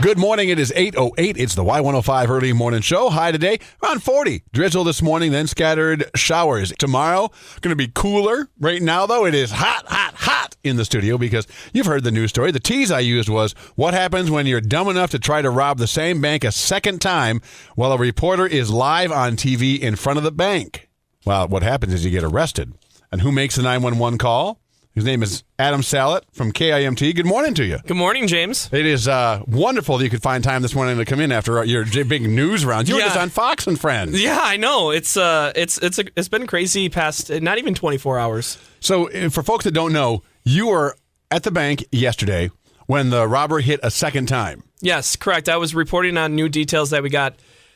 Good morning. It is 8:08. It's the Y-105 Early Morning Show. High today, around 40. Drizzle this morning, then scattered showers. Tomorrow, going to be cooler. Right now, though, it is hot, hot, hot in the studio because you've heard the news story. The tease I used was, what happens when you're dumb enough to try to rob the same bank a second time while a reporter is live on TV in front of the bank? Well, what happens is you get arrested. And who makes the 911 call? His name is Adam Sallet from KIMT. Good morning to you. Good morning, James. It is wonderful that you could find time this morning to come in after your big news rounds. You were just on Fox and Friends. Yeah, I know. It's been crazy past not even 24 hours. So for folks that don't know, you were at the bank yesterday when the robber hit a second time. Yes, correct. I was reporting on new details that we got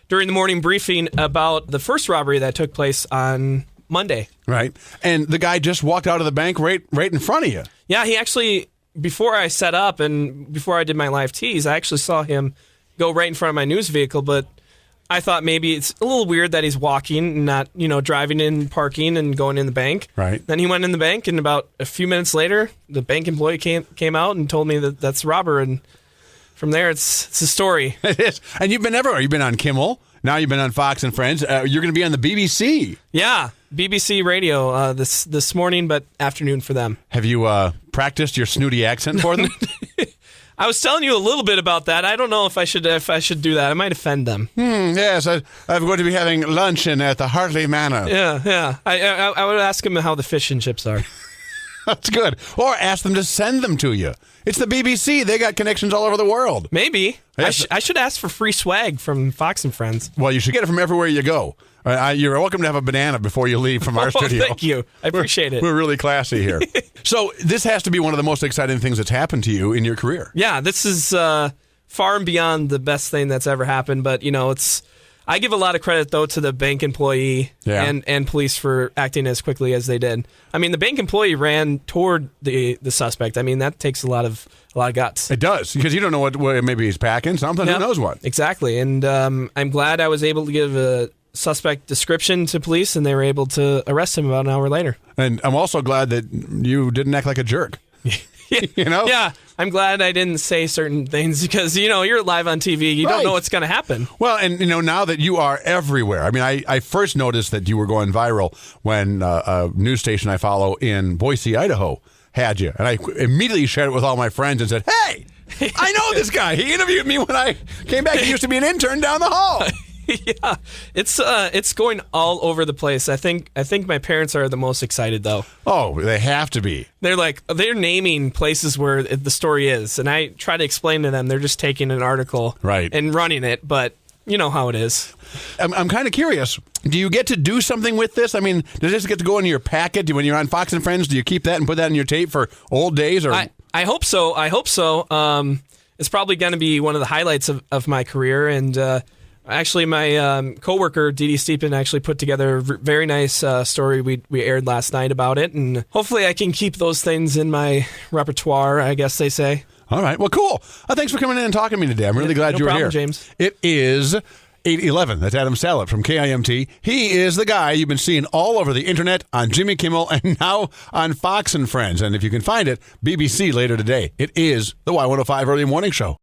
during the morning briefing about the first robbery that took place on Monday. Right. And the guy just walked out of the bank right in front of you. Yeah, he actually, before I set up and before I did my live tease, I actually saw him go right in front of my news vehicle, but I thought maybe it's a little weird that he's walking, not, driving in, parking, and going in the bank. Right. Then he went in the bank, and about a few minutes later, the bank employee came out and told me that that's the robber, and from there, it's a story. It is. And you've been everywhere. You've been on Kimmel. Now you've been on Fox and Friends. You're going to be on the BBC. Yeah, BBC Radio this morning, but afternoon for them. Have you practiced your snooty accent for them? I was telling you a little bit about that. I don't know if I should do that. I might offend them. Yes, I'm going to be having luncheon at the Hartley Manor. Yeah. I would ask them how the fish and chips are. That's good. Or ask them to send them to you. It's the BBC. They got connections all over the world. Maybe. Yes. I should ask for free swag from Fox and Friends. Well, you should get it from everywhere you go. You're welcome to have a banana before you leave from our studio. Thank you. I appreciate it. We're really classy here. So this has to be one of the most exciting things that's happened to you in your career. Yeah, this is far and beyond the best thing that's ever happened. But, I give a lot of credit, though, to the bank employee and police for acting as quickly as they did. I mean, the bank employee ran toward the suspect. I mean, that takes a lot of guts. It does, because you don't know what maybe he's packing, something, who knows what. Exactly, and I'm glad I was able to give a suspect description to police, and they were able to arrest him about an hour later. And I'm also glad that you didn't act like a jerk. Yeah, I'm glad I didn't say certain things because, you're live on TV. You don't know what's going to happen. Well, and, now that you are everywhere. I mean, I first noticed that you were going viral when a news station I follow in Boise, Idaho had you. And I immediately shared it with all my friends and said, hey, I know this guy. He interviewed me when I came back. He used to be an intern down the hall. Yeah, it's going all over the place. I think my parents are the most excited though. Oh, they have to be. They're naming places where the story is, and I try to explain to them. They're just taking an article and running it, but you know how it is. I'm kind of curious. Do you get to do something with this? I mean, does this get to go into your packet when you're on Fox and Friends? Do you keep that and put that in your tape for old days? Or I hope so. It's probably going to be one of the highlights of my career, and. Actually, my coworker, Dee Steepen, actually put together a very nice story we aired last night about it, and hopefully I can keep those things in my repertoire, I guess they say. All right. Well, cool. Thanks for coming in and talking to me today. I'm really glad you were here. No problem, James. It is 8:11. That's Adam Sallet from KIMT. He is the guy you've been seeing all over the internet, on Jimmy Kimmel, and now on Fox and Friends. And if you can find it, BBC later today. It is the Y-105 Early Morning Show.